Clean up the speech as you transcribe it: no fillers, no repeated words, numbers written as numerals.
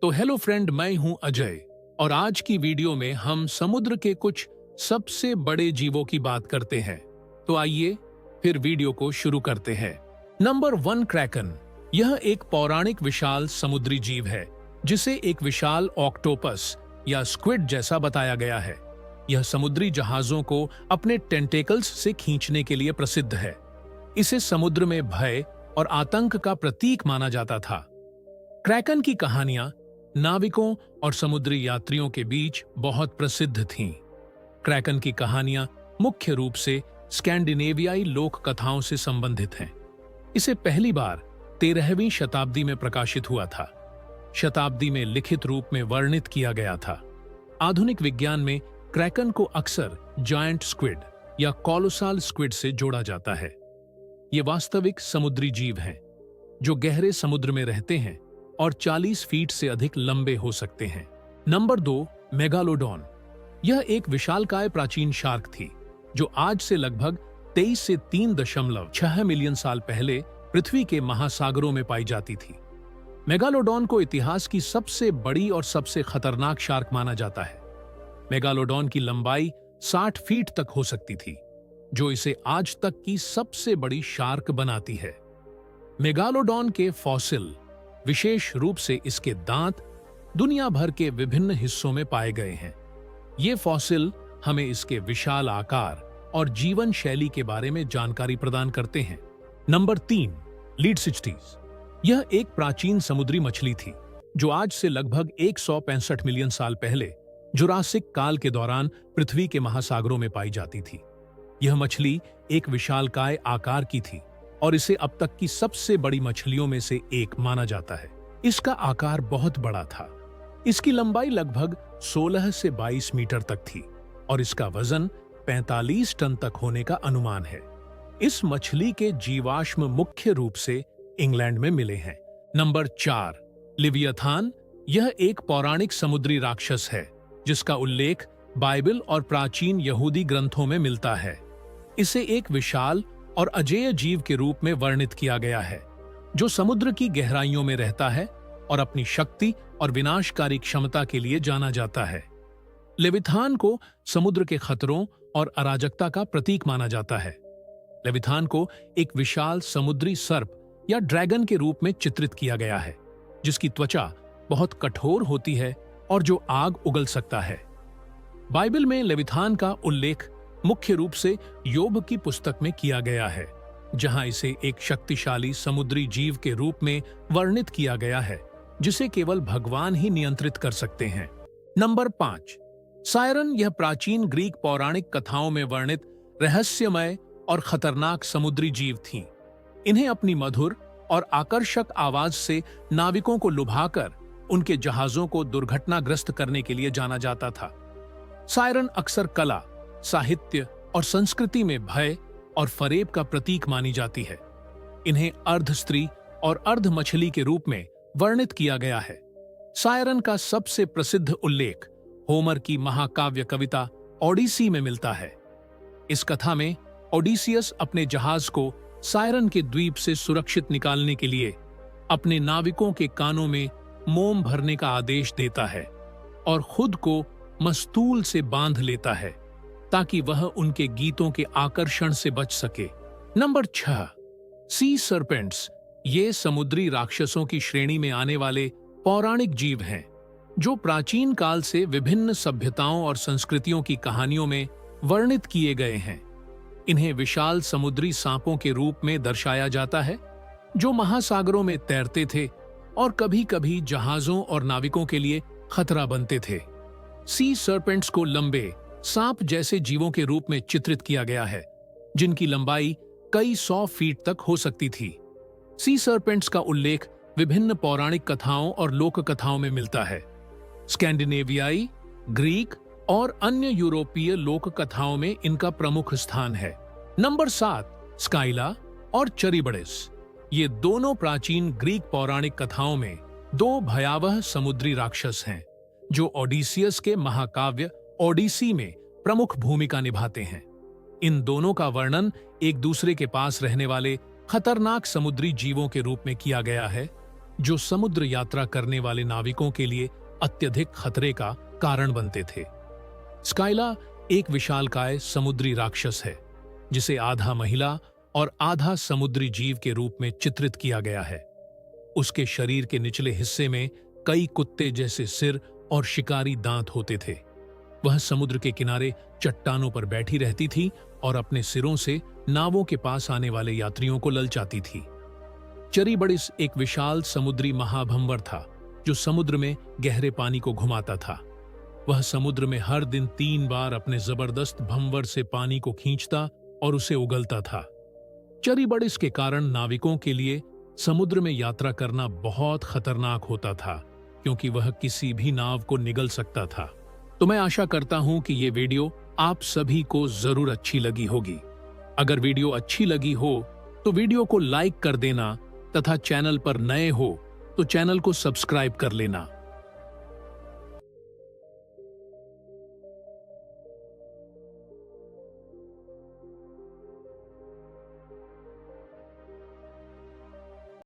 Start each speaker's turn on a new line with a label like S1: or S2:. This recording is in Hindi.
S1: तो हेलो फ्रेंड, मैं हूं अजय और आज की वीडियो में हम समुद्र के कुछ सबसे बड़े जीवों की बात करते हैं। तो आइए फिर वीडियो को शुरू करते हैं। Number 1, Kraken. यह एक पौराणिक विशाल समुद्री जीव है जिसे एक विशाल ऑक्टोपस या स्क्विड जैसा बताया गया है। यह समुद्री जहाजों को अपने टेंटेकल्स से खींचने के लिए प्रसिद्ध है। इसे समुद्र में भय और आतंक का प्रतीक माना जाता था। क्रैकन की कहानियां नाविकों और समुद्री यात्रियों के बीच बहुत प्रसिद्ध थीं। क्रैकन की कहानियां मुख्य रूप से स्कैंडिनेवियाई लोक कथाओं से संबंधित हैं। इसे पहली बार 13वीं शताब्दी में प्रकाशित हुआ था। शताब्दी में लिखित रूप में वर्णित किया गया था। आधुनिक विज्ञान में क्रैकन को अक्सर जायंट स्क्विड या कोलोसाल स्क्विड से जोड़ा जाता है। ये वास्तविक समुद्री जीव हैं जो गहरे समुद्र में रहते हैं और 40 फीट से अधिक लंबे हो सकते हैं। Number 2, megalodon. यह एक विशालकाय प्राचीन शार्क थी जो आज से लगभग 23 से 3.6 मिलियन साल पहले पृथ्वी के महासागरों में पाई जाती थी। मेगालोडॉन को इतिहास की सबसे बड़ी और सबसे खतरनाक शार्क माना जाता है। मेगालोडॉन की लंबाई 60 फीट तक हो सकती थी, जो इसे आज तक की सबसे बड़ी शार्क बनाती है। मेगालोडॉन के फॉसिल, विशेष रूप से इसके दांत, दुनिया भर के विभिन्न हिस्सों में पाए गए हैं। ये फॉसिल हमें इसके विशाल आकार और जीवन शैली के बारे में जानकारी प्रदान करते हैं। नंबर 3, लीडसिस्टीज। यह एक प्राचीन समुद्री मछली थी जो आज से लगभग 165 मिलियन साल पहले जुरासिक काल के दौरान पृथ्वी के महासागरों में पाई जाती थी। यह मछली एक विशालकाय आकार की थी और इसे अब तक की सबसे बड़ी मछलियों में से एक माना जाता है। इसका आकार बहुत बड़ा था। इसकी लंबाई लगभग 16 से 22 मीटर तक थी और इसका वजन 45 टन तक होने का अनुमान है। इस मछली के जीवाश्म मुख्य रूप से इंग्लैंड में मिले हैं। नंबर 4, लिवियथान। यह एक पौराणिक समुद्री राक्षस है जिसका उल्लेख बाइबल और प्राचीन यहूदी ग्रंथों में मिलता है। इसे एक विशाल और अजेय जीव के रूप में वर्णित किया गया है जो समुद्र की गहराइयों में रहता है और अपनी शक्ति और विनाशकारी क्षमता के लिए जाना जाता है। लेविथान को समुद्र के खतरों और अराजकता का प्रतीक माना जाता है। लेविथान को एक विशाल समुद्री सर्प या ड्रैगन के रूप में चित्रित किया गया है जिसकी त्वचा बहुत कठोर होती है और जो आग उगल सकता है। बाइबल में लेविथान का उल्लेख मुख्य रूप से योग की पुस्तक में किया गया है, जहां इसे एक शक्तिशाली समुद्री जीव के रूप में वर्णित किया गया है जिसे केवल भगवान ही नियंत्रित कर सकते हैं। Number 5, siren. यह प्राचीन ग्रीक पौराणिक कथाओं में वर्णित रहस्यमय और खतरनाक समुद्री जीव थीं। इन्हें अपनी मधुर और आकर्षक आवाज से नाविकों को लुभाकर उनके जहाजों को दुर्घटनाग्रस्त करने के लिए जाना जाता था। सायरन अक्सर कला, साहित्य और संस्कृति में भय और फरेब का प्रतीक मानी जाती है। इन्हें अर्ध स्त्री और अर्ध मछली के रूप में वर्णित किया गया है। सायरन का सबसे प्रसिद्ध उल्लेख होमर की महाकाव्य कविता ओडिसी में मिलता है। इस कथा में ओडिसियस अपने जहाज को सायरन के द्वीप से सुरक्षित निकालने के लिए अपने नाविकों के कानों में मोम भरने का आदेश देता है और खुद को मस्तूल से बांध लेता है ताकि वह उनके गीतों के आकर्षण से बच सके। नंबर 6, सी सर्पेंट्स। ये समुद्री राक्षसों की श्रेणी में आने वाले पौराणिक जीव हैं जो प्राचीन काल से विभिन्न सभ्यताओं और संस्कृतियों की कहानियों में वर्णित किए गए हैं। इन्हें विशाल समुद्री सांपों के रूप में दर्शाया जाता है जो महासागरों में तैरते थे और कभी-कभी जहाजों और नाविकों के लिए खतरा बनते थे। सी सर्पेंट्स को लंबे सांप जैसे जीवों के रूप में चित्रित किया गया है जिनकी लंबाई कई 100 फीट तक हो सकती थी। सी सर्पेंट्स का उल्लेख विभिन्न पौराणिक कथाओं और लोक कथाओं में मिलता है। स्कैंडिनेवियाई, ग्रीक और अन्य यूरोपीय लोक कथाओं में इनका प्रमुख स्थान है। नंबर 7, स्काइला और चरिबडिस। ये दोनों प्राचीन ग्रीक पौराणिक कथाओं में 2 भयावह समुद्री राक्षस हैं जो ओडिसियस के महाकाव्य ओडिसी में प्रमुख भूमिका निभाते हैं। इन दोनों का वर्णन एक दूसरे के पास रहने वाले खतरनाक समुद्री जीवों के रूप में किया गया है जो समुद्र यात्रा करने वाले नाविकों के लिए अत्यधिक खतरे का कारण बनते थे। स्काइला एक विशालकाय समुद्री राक्षस है, जिसे आधा महिला और आधा समुद्री जीव के रूप में चित्रित किया गया है। उसके शरीर के निचले हिस्से में कई कुत्ते जैसे सिर और शिकारी दांत होते थे। वह समुद्र के किनारे चट्टानों पर बैठी रहती थी और अपने सिरों से नावों के पास आने वाले यात्रियों को ललचाती थी। चरीबडिस एक विशाल समुद्री महाभंवर था, जो समुद्र में गहरे पानी को घुमाता था। वह समुद्र में हर दिन 3 बार अपने जबरदस्त भंवर से पानी को खींचता और उसे उगलता था। चरीबडिस के कारण नाविकों के लिए समुद्र में यात्रा करना बहुत खतरनाक होता था, क्योंकि वह किसी भी नाव को निगल सकता था। तो मैं आशा करता हूं कि ये वीडियो आप सभी को जरूर अच्छी लगी होगी। अगर वीडियो अच्छी लगी हो तो वीडियो को लाइक कर देना तथा चैनल पर नए हो तो चैनल को सब्सक्राइब कर लेना।